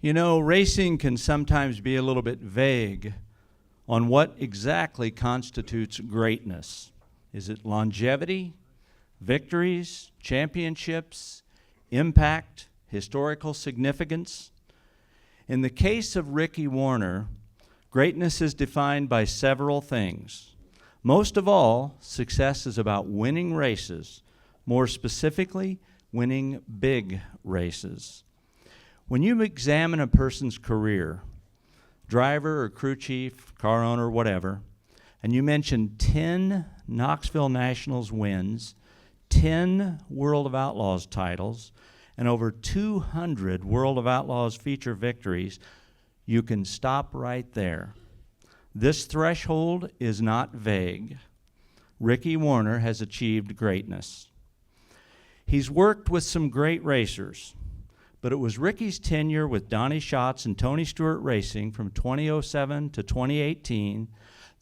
You know, racing can sometimes be a little bit vague on what exactly constitutes greatness. Is it longevity, victories, championships, impact, historical significance? In the case of Ricky Warner, greatness is defined by several things. Most of all, success is about winning races, more specifically, winning big races. When you examine a person's career, driver or crew chief, car owner, whatever, and you mention 10 Knoxville Nationals wins, 10 World of Outlaws titles, and over 200 World of Outlaws feature victories, you can stop right there. This threshold is not vague. Ricky Warner has achieved greatness. He's worked with some great racers, but it was Ricky's tenure with Donnie Schatz and Tony Stewart Racing from 2007 to 2018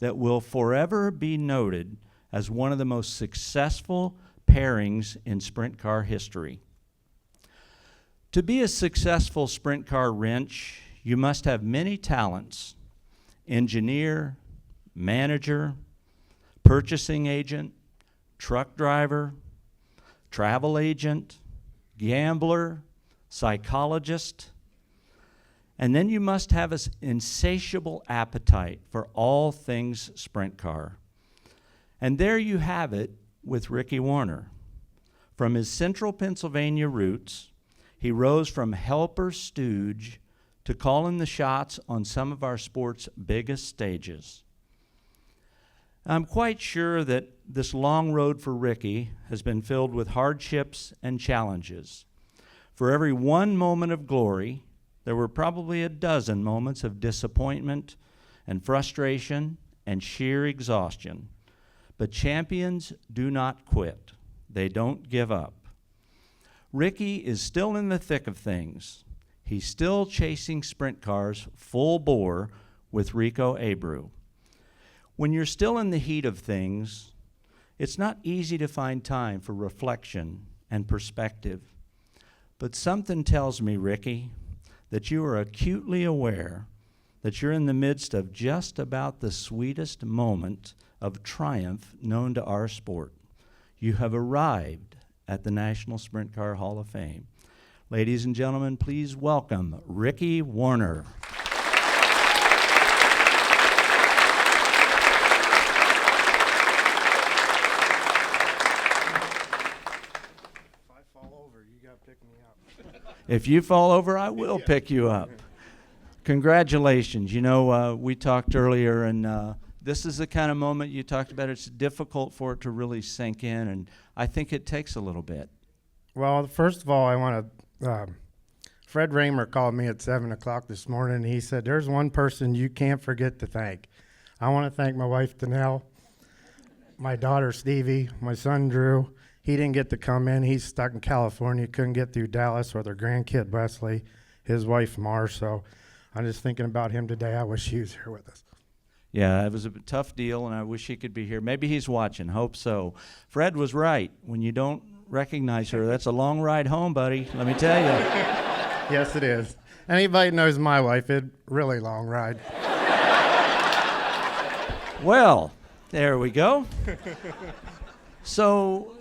that will forever be noted as one of the most successful pairings in sprint car history. To be a successful sprint car wrench, you must have many talents: engineer, manager, purchasing agent, truck driver, travel agent, gambler, psychologist, and then you must have an insatiable appetite for all things sprint car. And there you have it with Ricky Warner. From his central Pennsylvania roots, he rose from helper stooge to calling the shots on some of our sport's biggest stages. I'm quite sure that this long road for Ricky has been filled with hardships and challenges. For every one moment of glory, there were probably a dozen moments of disappointment and frustration and sheer exhaustion. But champions do not quit. They don't give up. Ricky is still in the thick of things. He's still chasing sprint cars full bore with Rico Abreu. When you're still in the heat of things, it's not easy to find time for reflection and perspective. But something tells me, Ricky, that you are acutely aware that you're in the midst of just about the sweetest moment of triumph known to our sport. You have arrived at the National Sprint Car Hall of Fame. Ladies and gentlemen, please welcome Ricky Warner. If you fall over, I will pick you up. Congratulations. You know, we talked earlier, and this is the kind of moment you talked about. It's difficult for it to really sink in, and I think it takes a little bit. Well, first of all, I want to, Fred Raymer called me at 7 o'clock this morning, and he said, there's one person you can't forget to thank. I want to thank my wife, Danelle, my daughter, Stevie, my son, Drew. He didn't get to come in. He's stuck in California. Couldn't get through Dallas with our grandkid, Wesley, his wife, Mar. So I'm just thinking about him today. I wish he was here with us. Yeah, it was a tough deal, and I wish he could be here. Maybe he's watching. Hope so. Fred was right. When you don't recognize her, that's a long ride home, buddy. Let me tell you. Yes, it is. Anybody knows my wife, it's really long ride. Well, there we go. So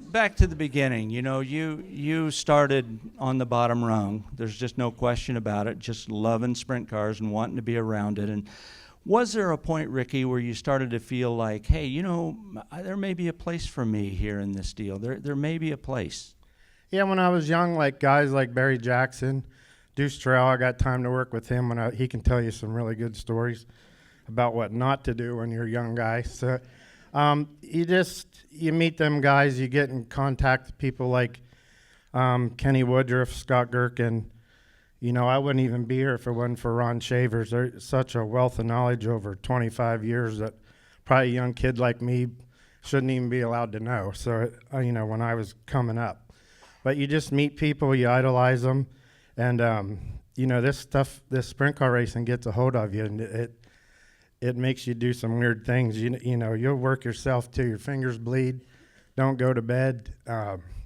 back to the beginning. You know, you started on the bottom rung. There's just no question about it, just loving sprint cars and wanting to be around it. And was there a point, Ricky, where you started to feel like, hey, you know, there may be a place for me here in this deal. There may be a place. Yeah, when I was young, like guys like Barry Jackson, Deuce Terrell, I got time to work with him. He can tell you some really good stories about what not to do when you're a young guy. So you meet them guys, you get in contact with people like Kenny Woodruff, Scott Gherkin. You know, I wouldn't even be here if it wasn't for Ron Shavers. There's such a wealth of knowledge over 25 years that probably a young kid like me shouldn't even be allowed to know. So, you know, when I was coming up. But you just meet people, you idolize them, and, you know, this sprint car racing gets a hold of you, and it makes you do some weird things. You know, you'll work yourself till your fingers bleed, don't go to bed,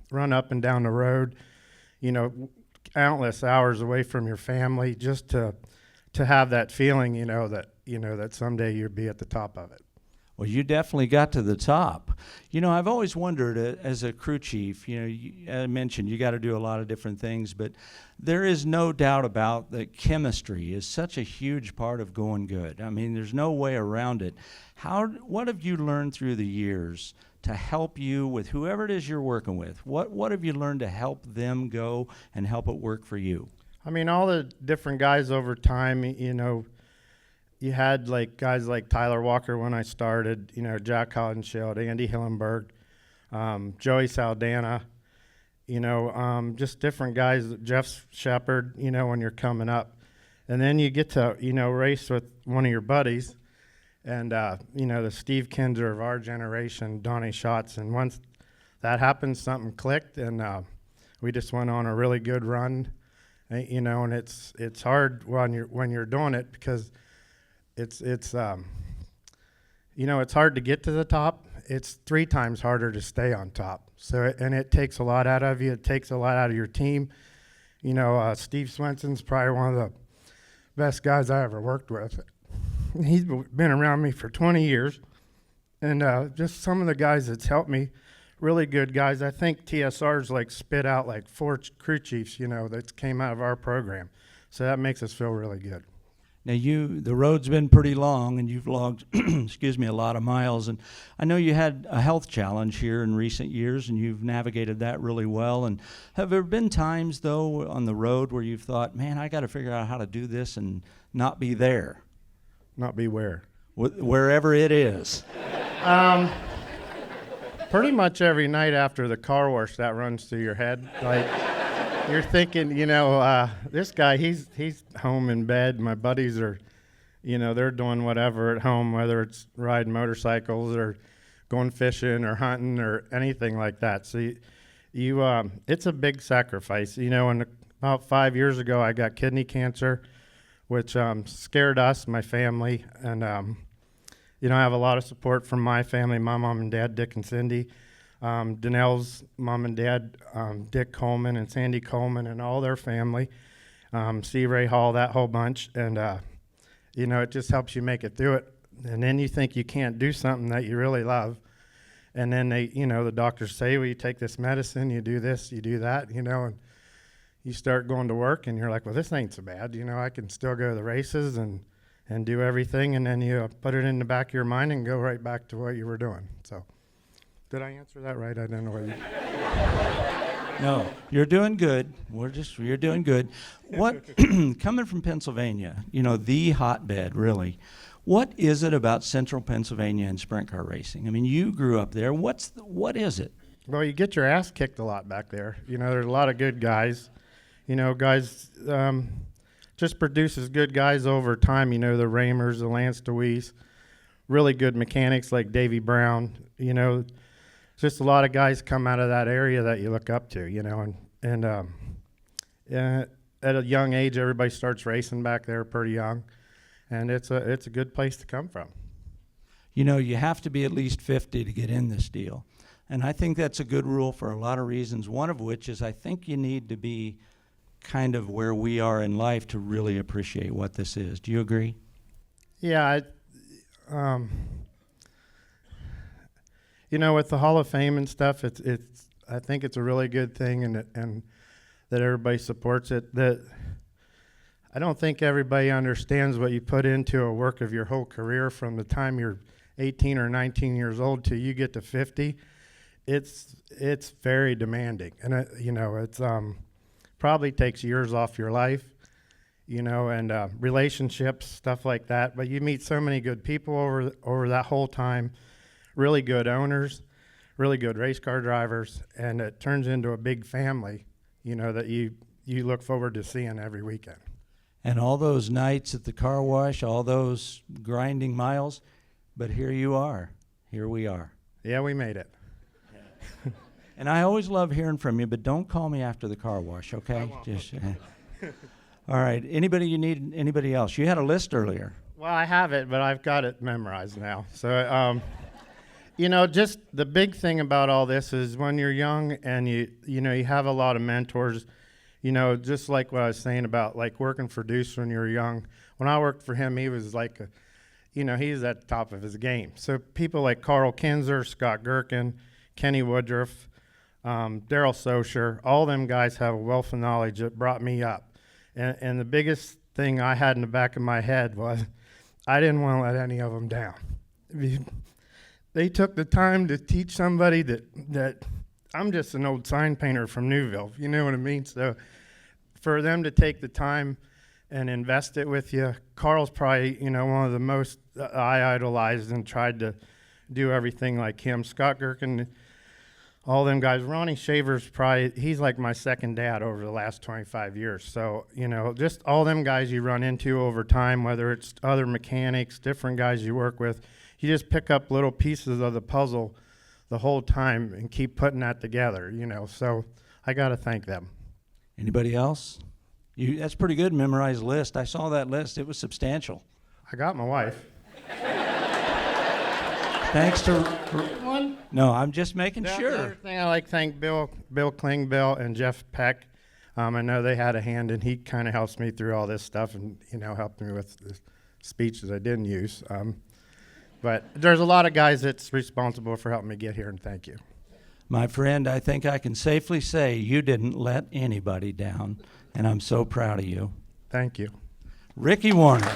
run up and down the road. You know, countless hours away from your family just to have that feeling, that someday you'll be at the top of it. Well, you definitely got to the top. I've always wondered, as a crew chief, I mentioned you got to do a lot of different things, but there is no doubt about that chemistry is such a huge part of going good. I mean, there's no way around it. What have you learned through the years to help you with whoever it is you're working with? What have you learned to help them go and help it work for you? I mean, all the different guys over time, you had guys like Tyler Walker when I started, Jack Hodenshield, Andy Hillenberg, Joey Saldana, just different guys, Jeff Shepard, when you're coming up. And then you get to, race with one of your buddies and, the Steve Kinzer of our generation, Donnie Schatz. And once that happened, something clicked and we just went on a really good run, and it's hard when you're doing it because it's hard to get to the top. It's 3 times harder to stay on top. So, and it takes a lot out of you. It takes a lot out of your team. Steve Swenson's probably one of the best guys I ever worked with. He's been around me for 20 years. And just some of the guys that's helped me, really good guys. I think TSR's spit out 4 crew chiefs, that came out of our program. So that makes us feel really good. Now, the road's been pretty long, and you've logged, a lot of miles. And I know you had a health challenge here in recent years, and you've navigated that really well. And have there been times, though, on the road where you've thought, man, I got to figure out how to do this and not be there? Not be where? Wherever it is. Pretty much every night after the car wash, that runs through your head. You're thinking, this guy, he's home in bed. My buddies are, they're doing whatever at home, whether it's riding motorcycles or going fishing or hunting or anything like that. So it's a big sacrifice. And about 5 years ago, I got kidney cancer, which scared us, my family. And, I have a lot of support from my family, my mom and dad, Dick and Cindy. Danelle's mom and dad, Dick Coleman and Sandy Coleman and all their family, C. Ray Hall, that whole bunch. And, it just helps you make it through it. And then you think you can't do something that you really love. And then the doctors say, well, you take this medicine, you do this, you do that, and you start going to work and you're like, well, this ain't so bad. I can still go to the races and do everything. And then you put it in the back of your mind and go right back to what you were doing. So. Did I answer that right? I don't know what you... No, you're doing good. You're doing good. What, coming from Pennsylvania, the hotbed, really, what is it about central Pennsylvania and sprint car racing? I mean, you grew up there. What is it? Well, you get your ass kicked a lot back there. There's a lot of good guys. Guys just produces good guys over time. The Ramers, the Lance DeWeese, really good mechanics like Davey Brown, just a lot of guys come out of that area that you look up to, and at a young age, everybody starts racing back there pretty young, and it's a good place to come from. You have to be at least 50 to get in this deal, and I think that's a good rule for a lot of reasons, one of which is I think you need to be kind of where we are in life to really appreciate what this is. Do you agree? Yeah, with the Hall of Fame and stuff, I think it's a really good thing, and that everybody supports it. That I don't think everybody understands what you put into a work of your whole career from the time you're 18 or 19 years old till you get to 50. It's very demanding, and it's probably takes years off your life, and relationships, stuff like that. But you meet so many good people over that whole time. Really good owners, really good race car drivers, and it turns into a big family, that you look forward to seeing every weekend. And all those nights at the car wash, all those grinding miles, but here you are. Here we are. Yeah, we made it. Yeah. And I always love hearing from you, but don't call me after the car wash, okay? Just all right. Anybody else? You had a list earlier. Well, I have it, but I've got it memorized now. So, just the big thing about all this is when you're young and you have a lot of mentors, you know, just like what I was saying about like working for Deuce when you were young. When I worked for him, he was like, he's at the top of his game. So people like Carl Kinzer, Scott Gherkin, Kenny Woodruff, Daryl Socher, all them guys have a wealth of knowledge that brought me up. And the biggest thing I had in the back of my head was I didn't want to let any of them down. They took the time to teach somebody that I'm just an old sign painter from Newville, you know what I mean? So for them to take the time and invest it with you, Carl's probably, one of the most I idolized and tried to do everything like him. Scott Gherkin, all them guys. Ronnie Shaver's he's like my second dad over the last 25 years. So, just all them guys you run into over time, whether it's other mechanics, different guys you work with, you just pick up little pieces of the puzzle the whole time and keep putting that together, So I got to thank them. Anybody else? That's pretty good, memorized list. I saw that list. It was substantial. I got my wife. Thanks to... One? No, I'm just making The sure. other thing I like to thank Bill Klingbeil and Jeff Peck. I know they had a hand, and he kind of helps me through all this stuff and, helped me with the speeches I didn't use. But there's a lot of guys that's responsible for helping me get here, and thank you. My friend, I think I can safely say you didn't let anybody down, and I'm so proud of you. Thank you. Ricky Warner.